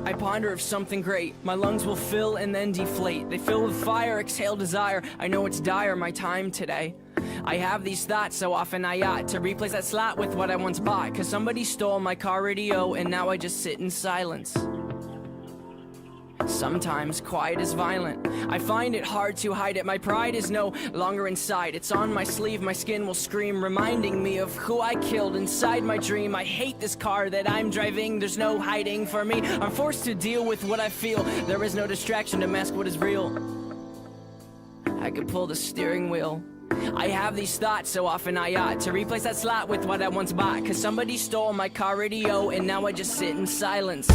I ponder of something great. My lungs will fill and then deflate. They fill with fire, exhale desire. I know it's dire, my time today. I have these thoughts so often I ought to replace that slot with what I once bought. Cause somebody stole my car radio and now I just sit in silence. Sometimes quiet is violent. I find it hard to hide it. My pride is no longer inside. It's on my sleeve, my skin will scream, reminding me of who I killed inside my dream. I hate this car that I'm driving. There's no hiding for me. I'm forced to deal with what I feel. There is no distraction to mask what is real. I could pull the steering wheel. I have these thoughts so often I ought to replace that slot with what I once bought. Cause somebody stole my car radio and now I just sit in silence.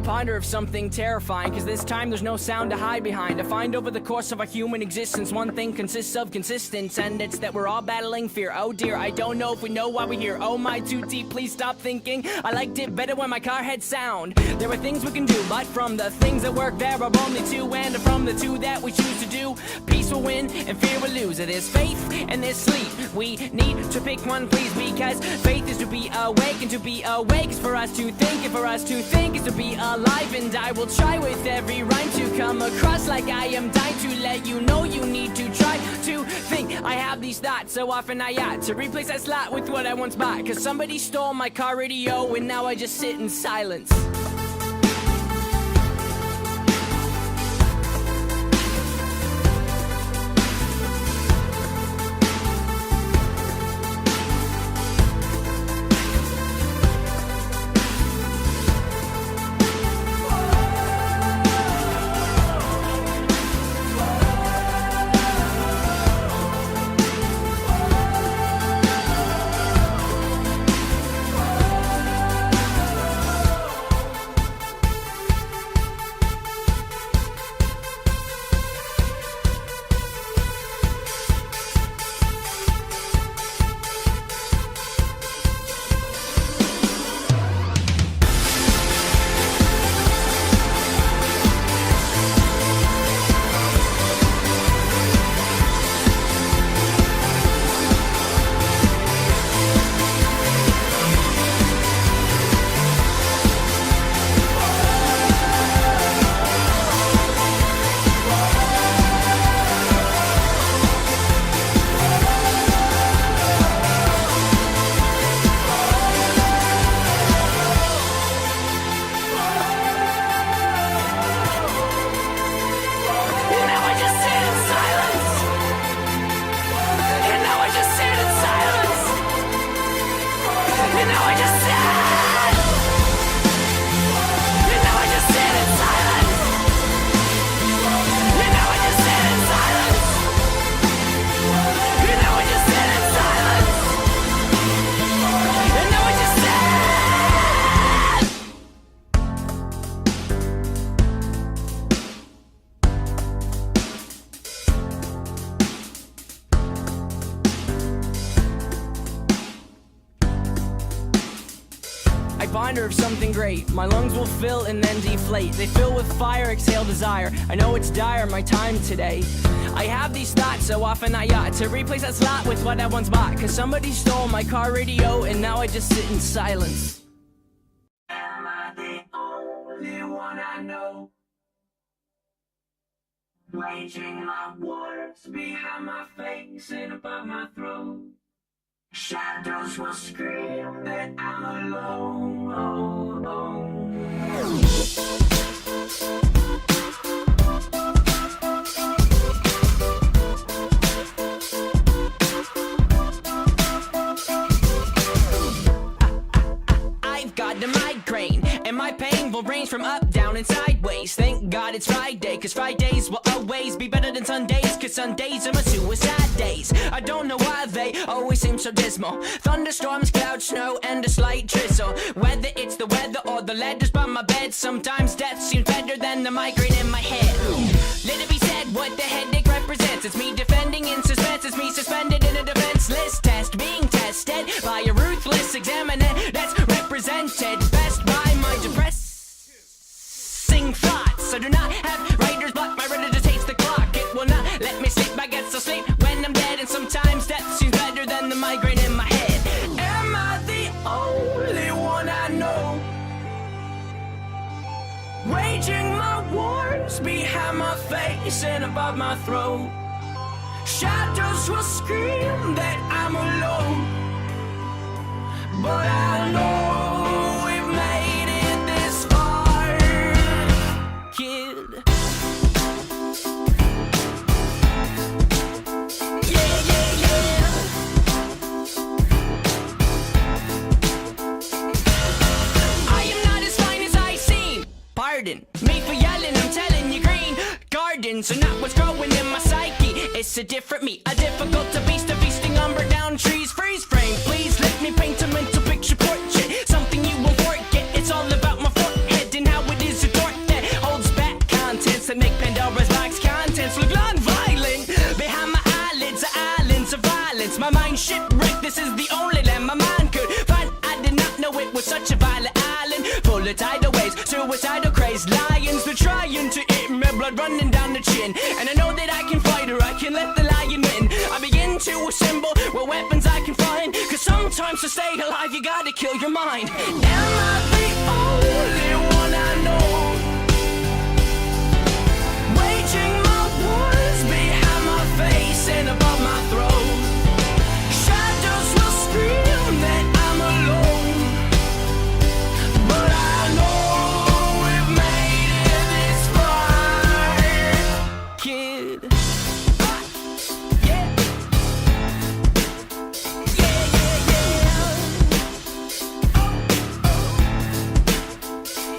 Ponder of something terrifying, cause this time there's no sound to hide behind. I find over the course of our human existence, one thing consists of consistence, and it's that we're all battling fear. Oh dear, I don't know if we know why we're here. Oh my, too deep, please stop thinking. I liked it better when my car had sound. There are things we can do, but from the things that work there are only two, and from the two that we choose to do, peace will win and fear will lose. There's faith and there's sleep. We need to pick one, please, because faith is to be awake, and to be awake is for us to think, and for us to think is to be alive. And I will try with every rhyme to come across like I am dying to let you know you need to try to think. I have these thoughts so often I ought to replace that slot with what I once bought. Cause somebody stole my car radio and now I just sit in silence. Reminder of something great. My lungs will fill and then deflate. They fill with fire, exhale desire. I know it's dire, my time today. I have these thoughts so often I ought to replace that slot with what I once bought. Cause somebody stole my car radio and now I just sit in silence. Am I the only one I know? Waging my wars behind my face and above my throat. Shadows will scream that I'm alone. Oh, oh. I've got a migraine, and my pain will range from up, down, and sideways. days. Thank God it's Friday, cause Fridays will always be better than Sundays, cause Sundays are my suicide days. I don't know why they always seem so dismal. Thunderstorms, clouds, snow, and a slight drizzle. Whether it's the weather or the letters by my bed, sometimes death seems better than the migraine in my head. Let it be said what the headache represents. It's me defending in suspense. It's me suspended in a defenseless test, being tested by a ruthless examiner that's represented best by my depressing thoughts. I do not have writer's block. My retina just hates the clock. It will not let me sleep. I guess I'll sleep when I'm dead. And sometimes death seems better than the migraine in my head. Am I the only one I know waging my wars behind my face and above my throat? Shadows will scream that I'm alone, but I know we've made it this far, kid. Yeah, yeah, yeah. I am not as fine as I seem. Pardon me for yelling, I'm telling you, green gardens are not what's growing in my psyche. It's a different me, a difficult to beast, a feasting on burnt down trees. Freeze frame, please let me paint a mental picture portrait. Something you won't forget, it's all about my forehead and how it is a torque that holds back contents that make Pandora's box contents look non-violent. Behind my eyelids are islands of violence. My mind shipwrecked, this is the only land my mind could find. I did not know it was such a violent island, full of tidal waves, suicidal crazed lions. They're trying to eat me, blood running down the chin. And I know that I can fight or I can let the lion win. I begin to assemble what weapons I can find, cause sometimes to stay alive you gotta kill your mind. Am I the only one I know waging my wars behind my face and above my throat? Shadows will scream that I'm alone, but I know we've made it this far, kid. Yeah. Yeah, yeah, yeah.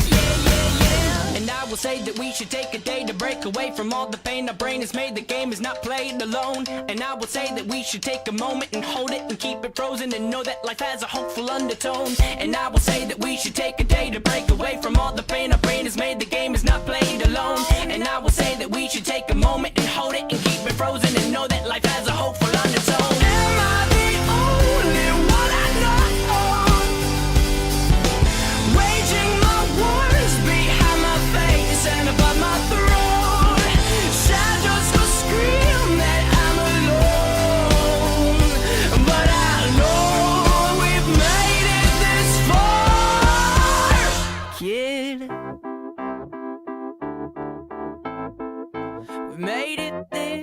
Yeah, yeah, yeah. And I will say that we should take a day to break away from all the pain our brain has made. The game is not played alone. And I will say that we should take a moment and hold it and keep it frozen and know that life has a hopeful undertone. And I will say that we should take a day to break away from all the pain our brain has made. The game is not played alone. And I will say that we should take a moment and hold it and keep it frozen and know that life has a hopeful undertone. Am I the only one I know waging my wars behind my face and above my throat? Shadows will scream that I'm alone, but I know we've made it this far, kid. We made it this